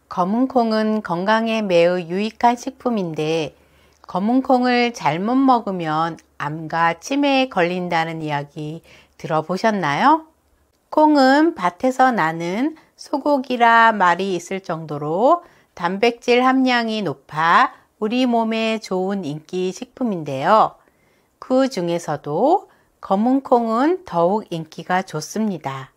검은콩은 건강에 매우 유익한 식품인데 검은콩을 잘못 먹으면 암과 치매에 걸린다는 이야기 들어보셨나요? 콩은 밭에서 나는 소고기라 말이 있을 정도로 단백질 함량이 높아 우리 몸에 좋은 인기 식품인데요. 그 중에서도 검은콩은 더욱 인기가 좋습니다.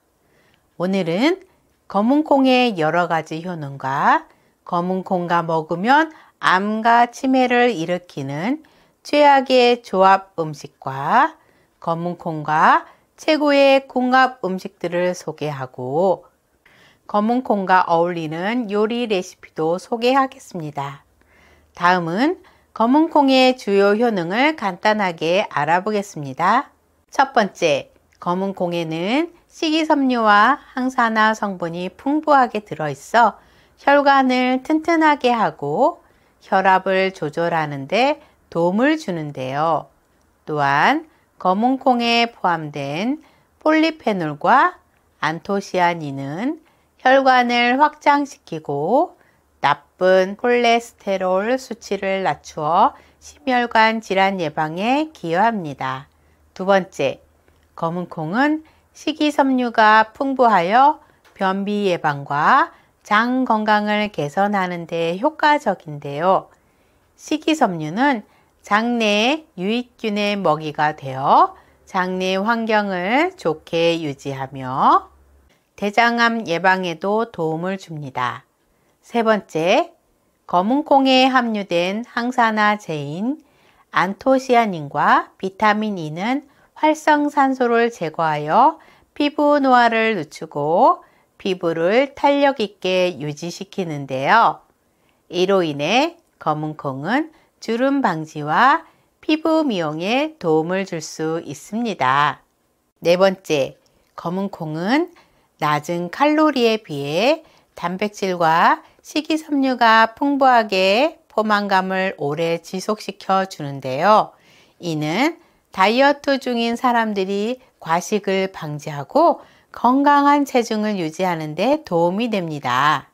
오늘은 검은콩의 여러 가지 효능과 검은콩과 먹으면 암과 치매를 일으키는 최악의 조합 음식과 검은콩과 최고의 궁합 음식들을 소개하고 검은콩과 어울리는 요리 레시피도 소개하겠습니다. 다음은 검은콩의 주요 효능을 간단하게 알아보겠습니다. 첫 번째, 검은콩에는 식이섬유와 항산화 성분이 풍부하게 들어있어 혈관을 튼튼하게 하고 혈압을 조절하는 데 도움을 주는데요. 또한 검은콩에 포함된 폴리페놀과 안토시아닌은 혈관을 확장시키고 나쁜 콜레스테롤 수치를 낮추어 심혈관 질환 예방에 기여합니다. 두 번째, 검은콩은 식이섬유가 풍부하여 변비 예방과 장 건강을 개선하는 데 효과적인데요. 식이섬유는 장내 유익균의 먹이가 되어 장내 환경을 좋게 유지하며 대장암 예방에도 도움을 줍니다. 세 번째, 검은콩에 함유된 항산화제인 안토시아닌과 비타민 E는 활성산소를 제거하여 피부 노화를 늦추고 피부를 탄력 있게 유지시키는데요. 이로 인해 검은콩은 주름 방지와 피부 미용에 도움을 줄 수 있습니다. 네 번째, 검은콩은 낮은 칼로리에 비해 단백질과 식이섬유가 풍부하게 포만감을 오래 지속시켜 주는데요. 이는 다이어트 중인 사람들이 과식을 방지하고 건강한 체중을 유지하는 데 도움이 됩니다.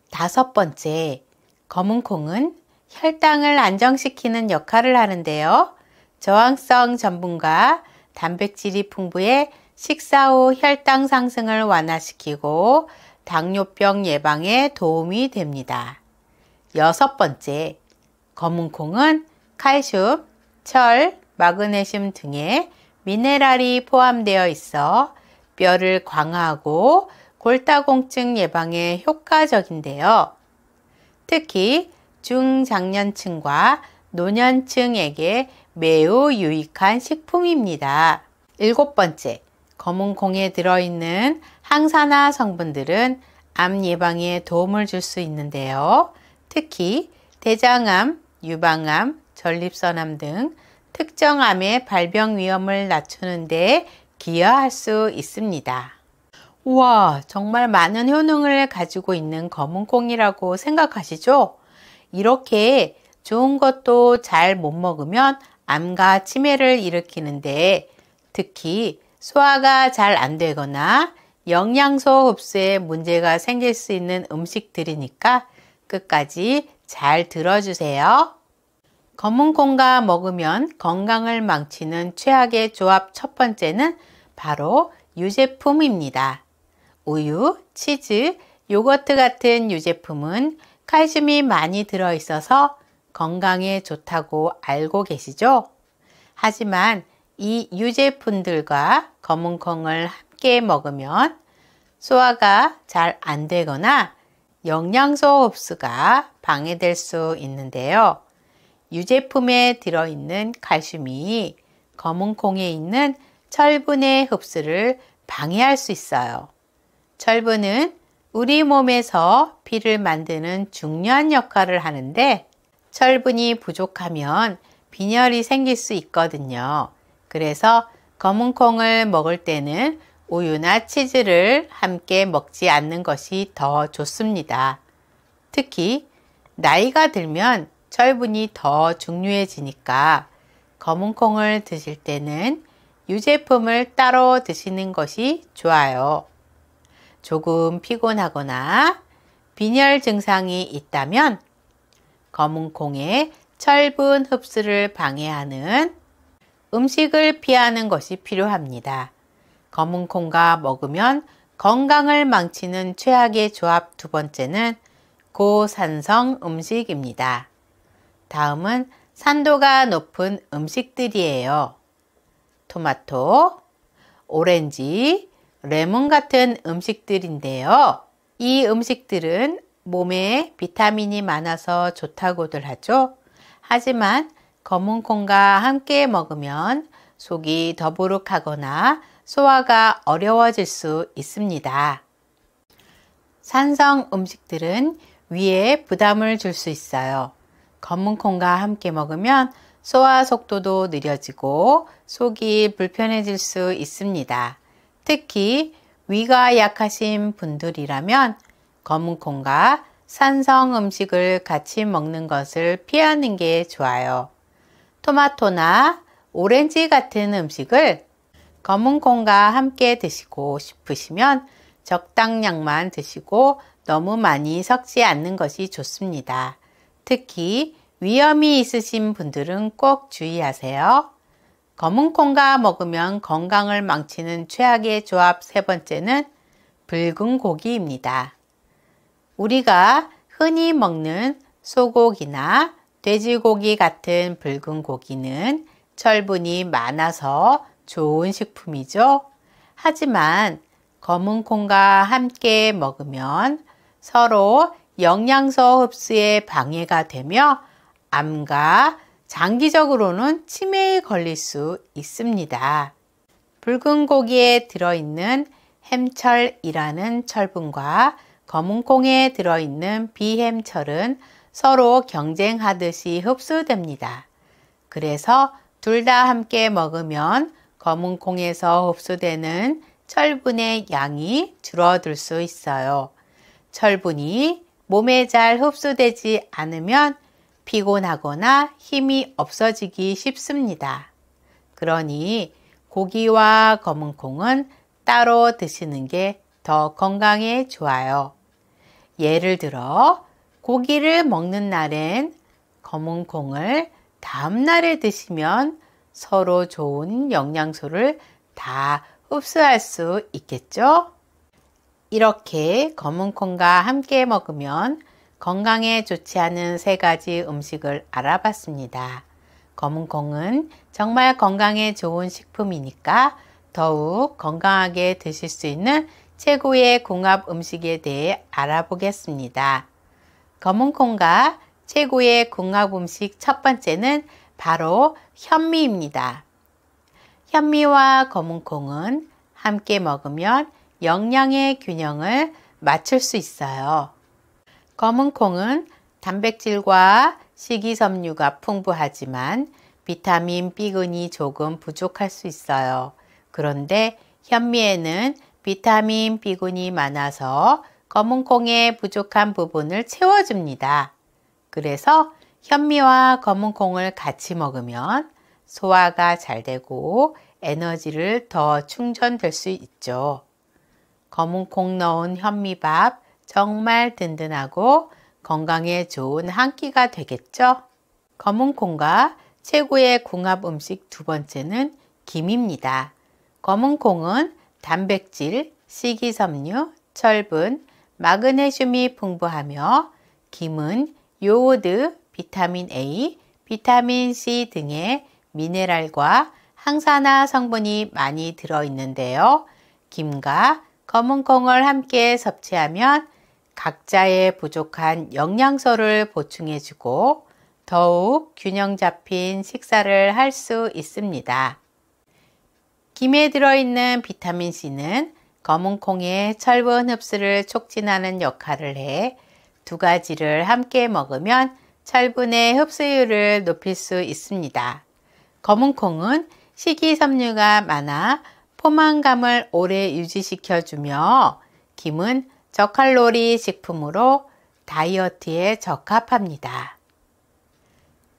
다섯 번째, 검은콩은 혈당을 안정시키는 역할을 하는데요. 저항성 전분과 단백질이 풍부해 식사 후 혈당 상승을 완화시키고 당뇨병 예방에 도움이 됩니다. 여섯 번째, 검은콩은 칼슘, 철, 마그네슘 등의 미네랄이 포함되어 있어 뼈를 강화하고 골다공증 예방에 효과적인데요. 특히 중장년층과 노년층에게 매우 유익한 식품입니다. 일곱 번째, 검은콩에 들어있는 항산화 성분들은 암 예방에 도움을 줄 수 있는데요. 특히 대장암, 유방암, 전립선암 등 특정 암의 발병 위험을 낮추는 데 기여할 수 있습니다. 우와, 정말 많은 효능을 가지고 있는 검은콩이라고 생각하시죠? 이렇게 좋은 것도 잘 못 먹으면 암과 치매를 일으키는데 특히 소화가 잘 안 되거나 영양소 흡수에 문제가 생길 수 있는 음식들이니까 끝까지 잘 들어주세요. 검은콩과 먹으면 건강을 망치는 최악의 조합 첫 번째는 바로 유제품입니다. 우유, 치즈, 요거트 같은 유제품은 칼슘이 많이 들어있어서 건강에 좋다고 알고 계시죠? 하지만 이 유제품들과 검은콩을 함께 먹으면 소화가 잘 안 되거나 영양소 흡수가 방해될 수 있는데요. 유제품에 들어있는 칼슘이 검은콩에 있는 철분의 흡수를 방해할 수 있어요. 철분은 우리 몸에서 피를 만드는 중요한 역할을 하는데 철분이 부족하면 빈혈이 생길 수 있거든요. 그래서 검은콩을 먹을 때는 우유나 치즈를 함께 먹지 않는 것이 더 좋습니다. 특히 나이가 들면 철분이 더 중요해지니까 검은콩을 드실 때는 유제품을 따로 드시는 것이 좋아요. 조금 피곤하거나 빈혈 증상이 있다면 검은콩의 철분 흡수를 방해하는 음식을 피하는 것이 필요합니다. 검은콩과 먹으면 건강을 망치는 최악의 조합 두 번째는 고산성 음식입니다. 다음은 산도가 높은 음식들이에요. 토마토, 오렌지, 레몬 같은 음식들인데요. 이 음식들은 몸에 비타민이 많아서 좋다고들 하죠. 하지만 검은콩과 함께 먹으면 속이 더부룩하거나 소화가 어려워질 수 있습니다. 산성 음식들은 위에 부담을 줄 수 있어요. 검은콩과 함께 먹으면 소화 속도도 느려지고 속이 불편해질 수 있습니다. 특히 위가 약하신 분들이라면 검은콩과 산성 음식을 같이 먹는 것을 피하는 게 좋아요. 토마토나 오렌지 같은 음식을 검은콩과 함께 드시고 싶으시면 적당량만 드시고 너무 많이 섞지 않는 것이 좋습니다. 특히 위염이 있으신 분들은 꼭 주의하세요. 검은콩과 먹으면 건강을 망치는 최악의 조합 세 번째는 붉은 고기입니다. 우리가 흔히 먹는 소고기나 돼지고기 같은 붉은 고기는 철분이 많아서 좋은 식품이죠. 하지만 검은콩과 함께 먹으면 서로 영양소 흡수에 방해가 되며 암과 장기적으로는 치매에 걸릴 수 있습니다. 붉은 고기에 들어있는 햄철이라는 철분과 검은콩에 들어있는 비햄철은 서로 경쟁하듯이 흡수됩니다. 그래서 둘 다 함께 먹으면 검은콩에서 흡수되는 철분의 양이 줄어들 수 있어요. 철분이 몸에 잘 흡수되지 않으면 피곤하거나 힘이 없어지기 쉽습니다. 그러니 고기와 검은콩은 따로 드시는 게 더 건강에 좋아요. 예를 들어 고기를 먹는 날엔 검은콩을 다음 날에 드시면 서로 좋은 영양소를 다 흡수할 수 있겠죠? 이렇게 검은콩과 함께 먹으면 건강에 좋지 않은 세 가지 음식을 알아봤습니다. 검은콩은 정말 건강에 좋은 식품이니까 더욱 건강하게 드실 수 있는 최고의 궁합 음식에 대해 알아보겠습니다. 검은콩과 최고의 궁합 음식 첫 번째는 바로 현미입니다. 현미와 검은콩은 함께 먹으면 영양의 균형을 맞출 수 있어요. 검은콩은 단백질과 식이섬유가 풍부하지만 비타민 B군이 조금 부족할 수 있어요. 그런데 현미에는 비타민 B군이 많아서 검은콩의 부족한 부분을 채워줍니다. 그래서 현미와 검은콩을 같이 먹으면 소화가 잘 되고 에너지를 더 충전될 수 있죠. 검은콩 넣은 현미밥 정말 든든하고 건강에 좋은 한 끼가 되겠죠? 검은콩과 최고의 궁합 음식 두 번째는 김입니다. 검은콩은 단백질, 식이섬유, 철분, 마그네슘이 풍부하며 김은 요오드, 비타민 A, 비타민 C 등의 미네랄과 항산화 성분이 많이 들어있는데요. 김과 검은콩을 함께 섭취하면 각자의 부족한 영양소를 보충해주고 더욱 균형 잡힌 식사를 할 수 있습니다. 김에 들어있는 비타민 C는 검은콩의 철분 흡수를 촉진하는 역할을 해 두 가지를 함께 먹으면 철분의 흡수율을 높일 수 있습니다. 검은콩은 식이섬유가 많아 포만감을 오래 유지시켜주며 김은 저칼로리 식품으로 다이어트에 적합합니다.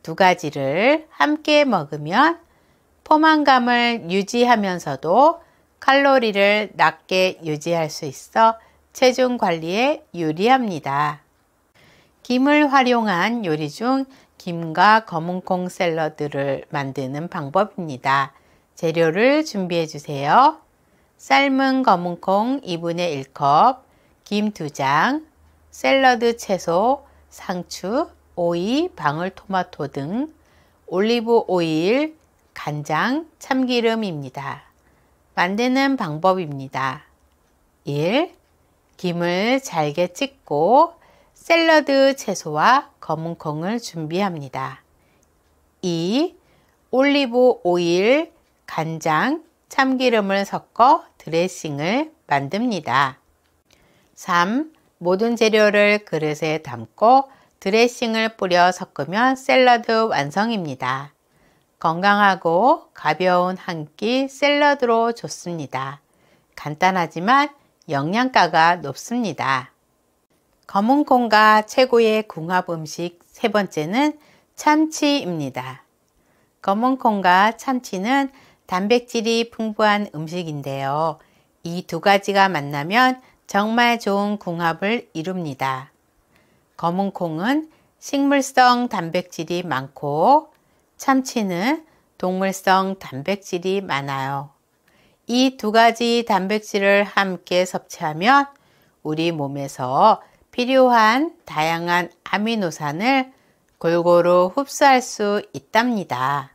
두 가지를 함께 먹으면 포만감을 유지하면서도 칼로리를 낮게 유지할 수 있어 체중 관리에 유리합니다. 김을 활용한 요리 중 김과 검은콩 샐러드를 만드는 방법입니다. 재료를 준비해 주세요. 삶은 검은콩 2분의 1컵, 김 2장, 샐러드 채소, 상추, 오이, 방울토마토 등, 올리브 오일, 간장, 참기름입니다. 만드는 방법입니다. 1. 김을 잘게 찢고 샐러드 채소와 검은콩을 준비합니다. 2. 올리브 오일, 간장, 참기름을 섞어 드레싱을 만듭니다. 3. 모든 재료를 그릇에 담고 드레싱을 뿌려 섞으면 샐러드 완성입니다. 건강하고 가벼운 한 끼 샐러드로 좋습니다. 간단하지만 영양가가 높습니다. 검은콩과 최고의 궁합 음식 세 번째는 참치입니다. 검은콩과 참치는 단백질이 풍부한 음식인데요. 이 두 가지가 만나면 정말 좋은 궁합을 이룹니다. 검은콩은 식물성 단백질이 많고 참치는 동물성 단백질이 많아요. 이 두 가지 단백질을 함께 섭취하면 우리 몸에서 필요한 다양한 아미노산을 골고루 흡수할 수 있답니다.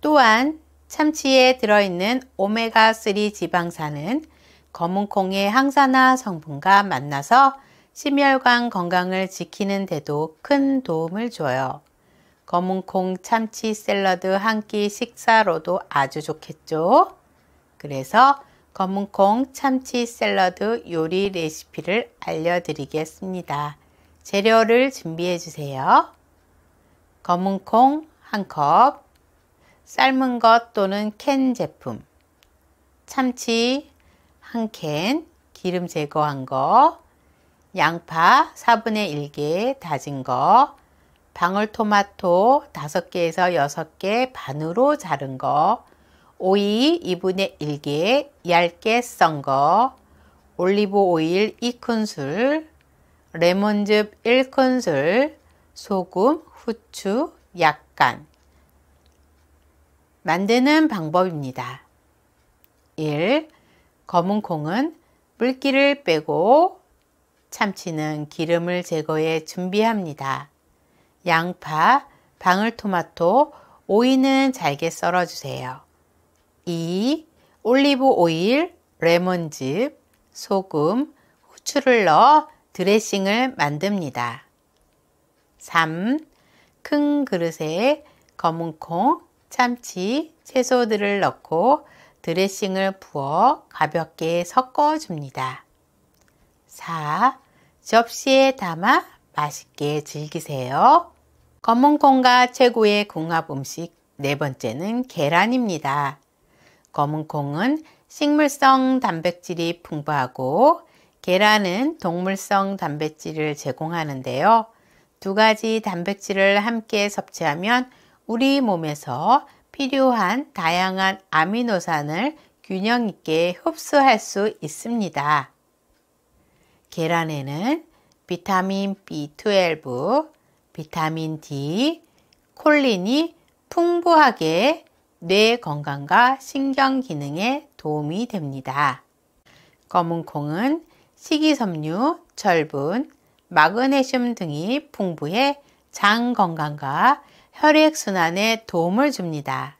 또한 참치에 들어있는 오메가3 지방산은 검은콩의 항산화 성분과 만나서 심혈관 건강을 지키는 데도 큰 도움을 줘요. 검은콩 참치 샐러드 한 끼 식사로도 아주 좋겠죠? 그래서 검은콩 참치 샐러드 요리 레시피를 알려드리겠습니다. 재료를 준비해 주세요. 검은콩 1컵, 삶은 것 또는 캔 제품, 참치 1캔, 기름 제거한 거, 양파 4분의 1개 다진 거, 방울토마토 5개에서 6개 반으로 자른 거, 오이 2분의 1개 얇게 썬 거, 올리브 오일 2큰술, 레몬즙 1큰술, 소금, 후추 약간. 만드는 방법입니다. 1. 검은콩은 물기를 빼고 참치는 기름을 제거해 준비합니다. 양파, 방울토마토, 오이는 잘게 썰어주세요. 2. 올리브 오일, 레몬즙, 소금, 후추를 넣어 드레싱을 만듭니다. 3. 큰 그릇에 검은콩, 참치, 채소들을 넣고 드레싱을 부어 가볍게 섞어줍니다. 4. 접시에 담아 맛있게 즐기세요. 검은콩과 최고의 궁합 음식 네 번째는 계란입니다. 검은콩은 식물성 단백질이 풍부하고 계란은 동물성 단백질을 제공하는데요. 두 가지 단백질을 함께 섭취하면 우리 몸에서 필요한 다양한 아미노산을 균형 있게 흡수할 수 있습니다. 계란에는 비타민 B12, 비타민 D, 콜린이 풍부하게 뇌 건강과 신경 기능에 도움이 됩니다. 검은콩은 식이섬유, 철분, 마그네슘 등이 풍부해 장 건강과 혈액순환에 도움을 줍니다.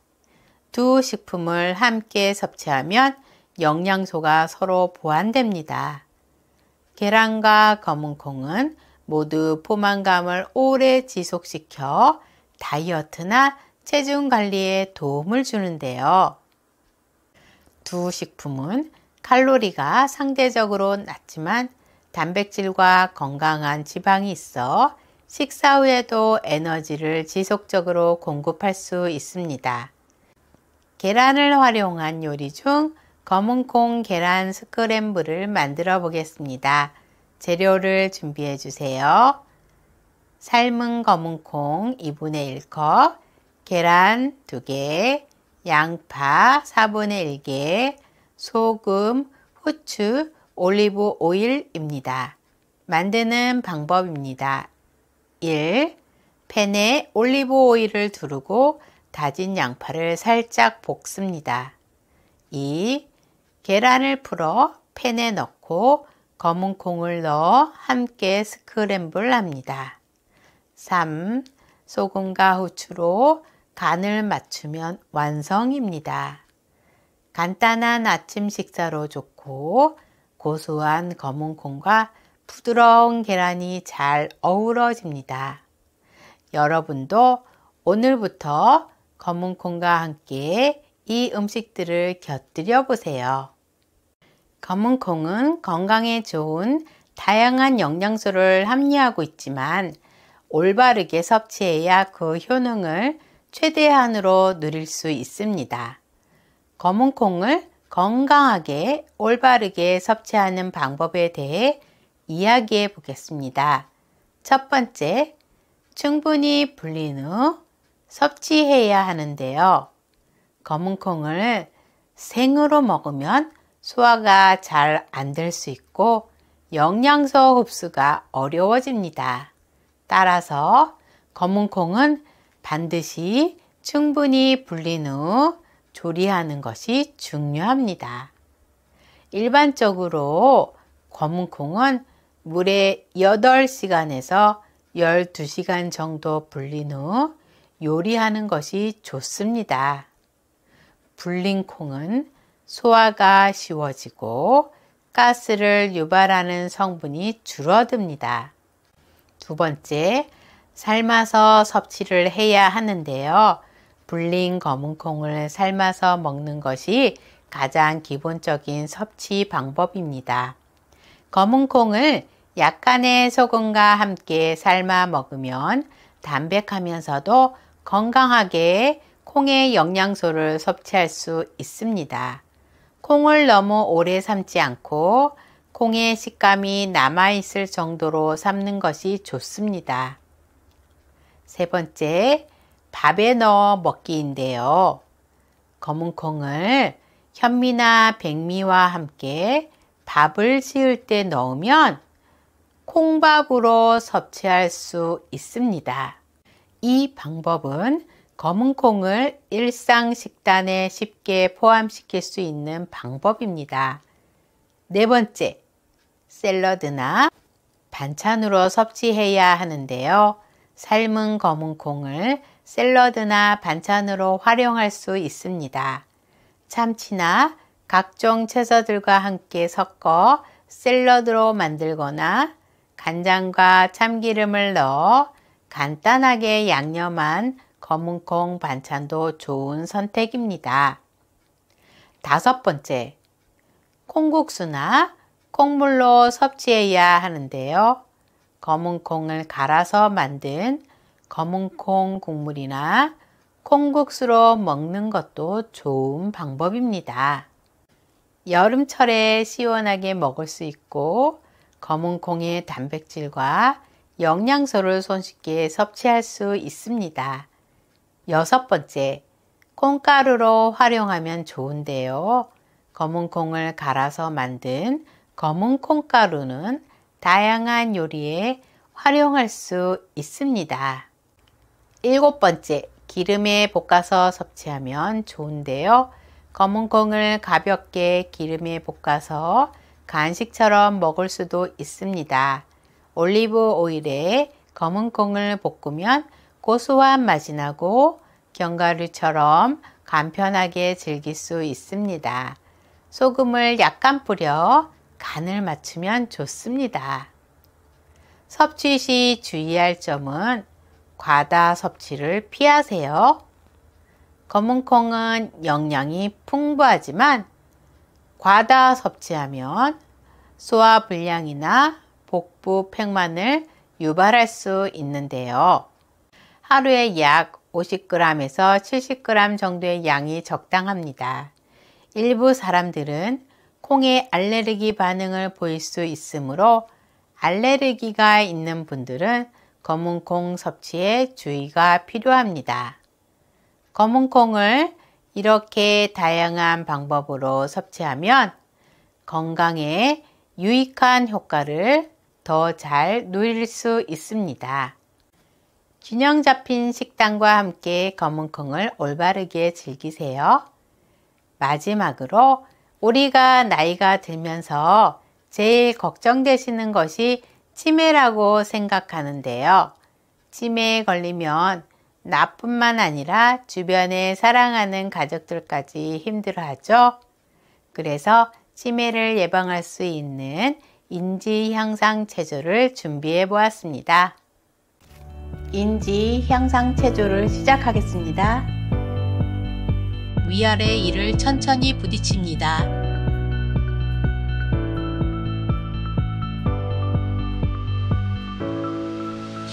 두 식품을 함께 섭취하면 영양소가 서로 보완됩니다. 계란과 검은콩은 모두 포만감을 오래 지속시켜 다이어트나 체중 관리에 도움을 주는데요. 두 식품은 칼로리가 상대적으로 낮지만 단백질과 건강한 지방이 있어 식사 후에도 에너지를 지속적으로 공급할 수 있습니다. 계란을 활용한 요리 중 검은콩 계란 스크램블을 만들어 보겠습니다. 재료를 준비해 주세요. 삶은 검은콩 2분의 1컵, 계란 2개, 양파 4분의 1개, 소금, 후추, 올리브 오일입니다. 만드는 방법입니다. 1. 팬에 올리브 오일을 두르고 다진 양파를 살짝 볶습니다. 2. 계란을 풀어 팬에 넣고 검은 콩을 넣어 함께 스크램블 합니다. 3. 소금과 후추로 간을 맞추면 완성입니다. 간단한 아침 식사로 좋고 고소한 검은 콩과 부드러운 계란이 잘 어우러집니다. 여러분도 오늘부터 검은 콩과 함께 이 음식들을 곁들여 보세요. 검은 콩은 건강에 좋은 다양한 영양소를 함유하고 있지만 올바르게 섭취해야 그 효능을 최대한으로 누릴 수 있습니다. 검은 콩을 건강하게 올바르게 섭취하는 방법에 대해 이야기해 보겠습니다. 첫 번째, 충분히 불린 후 섭취해야 하는데요. 검은 콩을 생으로 먹으면 소화가 잘 안 될 수 있고 영양소 흡수가 어려워집니다. 따라서 검은 콩은 반드시 충분히 불린 후 조리하는 것이 중요합니다. 일반적으로 검은 콩은 물에 8시간에서 12시간 정도 불린 후 요리하는 것이 좋습니다. 불린 콩은 소화가 쉬워지고 가스를 유발하는 성분이 줄어듭니다. 두 번째, 삶아서 섭취를 해야 하는데요. 불린 검은 콩을 삶아서 먹는 것이 가장 기본적인 섭취 방법입니다. 검은 콩을 약간의 소금과 함께 삶아 먹으면 담백하면서도 건강하게 콩의 영양소를 섭취할 수 있습니다. 콩을 너무 오래 삶지 않고 콩의 식감이 남아있을 정도로 삶는 것이 좋습니다. 세 번째, 밥에 넣어 먹기인데요. 검은 콩을 현미나 백미와 함께 밥을 지을 때 넣으면 콩밥으로 섭취할 수 있습니다. 이 방법은 검은 콩을 일상 식단에 쉽게 포함시킬 수 있는 방법입니다. 네 번째, 샐러드나 반찬으로 섭취해야 하는데요. 삶은 검은 콩을 샐러드나 반찬으로 활용할 수 있습니다. 참치나 각종 채소들과 함께 섞어 샐러드로 만들거나 간장과 참기름을 넣어 간단하게 양념한 검은 콩 반찬도 좋은 선택입니다. 다섯 번째, 콩국수나 콩물로 섭취해야 하는데요. 검은 콩을 갈아서 만든 검은 콩 국물이나 콩국수로 먹는 것도 좋은 방법입니다. 여름철에 시원하게 먹을 수 있고 검은 콩의 단백질과 영양소를 손쉽게 섭취할 수 있습니다. 여섯 번째, 콩가루로 활용하면 좋은데요. 검은 콩을 갈아서 만든 검은 콩가루는 다양한 요리에 활용할 수 있습니다. 일곱 번째, 기름에 볶아서 섭취하면 좋은데요. 검은 콩을 가볍게 기름에 볶아서 간식처럼 먹을 수도 있습니다. 올리브 오일에 검은 콩을 볶으면 고소한 맛이 나고 견과류처럼 간편하게 즐길 수 있습니다. 소금을 약간 뿌려 간을 맞추면 좋습니다. 섭취 시 주의할 점은 과다 섭취를 피하세요. 검은 콩은 영양이 풍부하지만 과다 섭취하면 소화불량이나 복부 팽만을 유발할 수 있는데요. 하루에 약 50g에서 70g 정도의 양이 적당합니다. 일부 사람들은 콩에 알레르기 반응을 보일 수 있으므로 알레르기가 있는 분들은 검은 콩 섭취에 주의가 필요합니다. 검은 콩을 이렇게 다양한 방법으로 섭취하면 건강에 유익한 효과를 더 잘 누릴 수 있습니다. 균형 잡힌 식단과 함께 검은콩을 올바르게 즐기세요. 마지막으로 우리가 나이가 들면서 제일 걱정되시는 것이 치매라고 생각하는데요. 치매에 걸리면 나뿐만 아니라 주변에 사랑하는 가족들까지 힘들어하죠. 그래서 치매를 예방할 수 있는 인지 향상 체조를 준비해 보았습니다. 인지 향상 체조를 시작하겠습니다. 위아래 이를 천천히 부딪힙니다.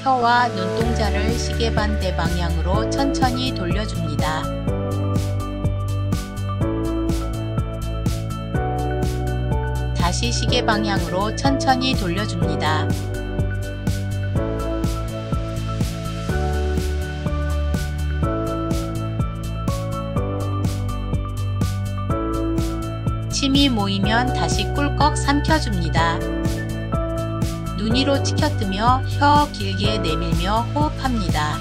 혀와 눈동자를 시계반대 방향으로 천천히 돌려줍니다. 다시 시계 방향으로 천천히 돌려줍니다. 침이 모이면 다시 꿀꺽 삼켜줍니다. 눈 위로 치켜뜨며 혀 길게 내밀며 호흡합니다.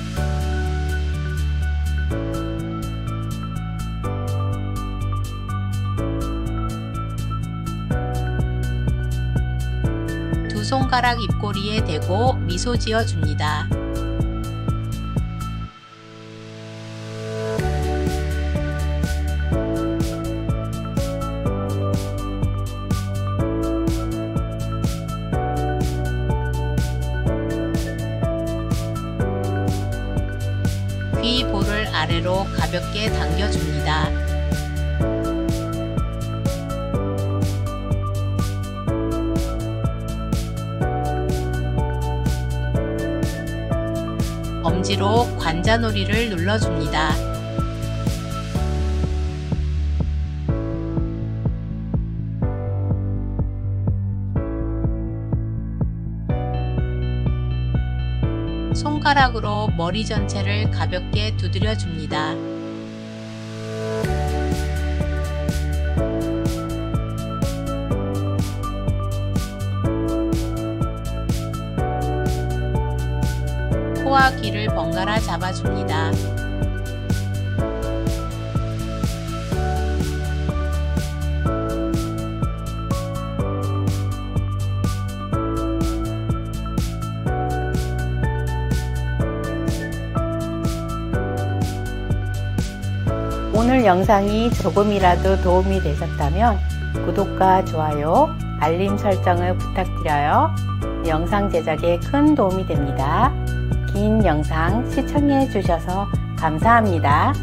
두 손가락 입꼬리에 대고 미소 지어줍니다. 귀 볼을 아래로 가볍게 당겨줍니다. 엄지로 관자놀이를 눌러줍니다. 손가락으로 머리 전체를 가볍게 두드려 줍니다. 코와 귀를 번갈아 잡아줍니다. 오늘 영상이 조금이라도 도움이 되셨다면 구독과 좋아요, 알림 설정을 부탁드려요. 영상 제작에 큰 도움이 됩니다. 긴 영상 시청해 주셔서 감사합니다.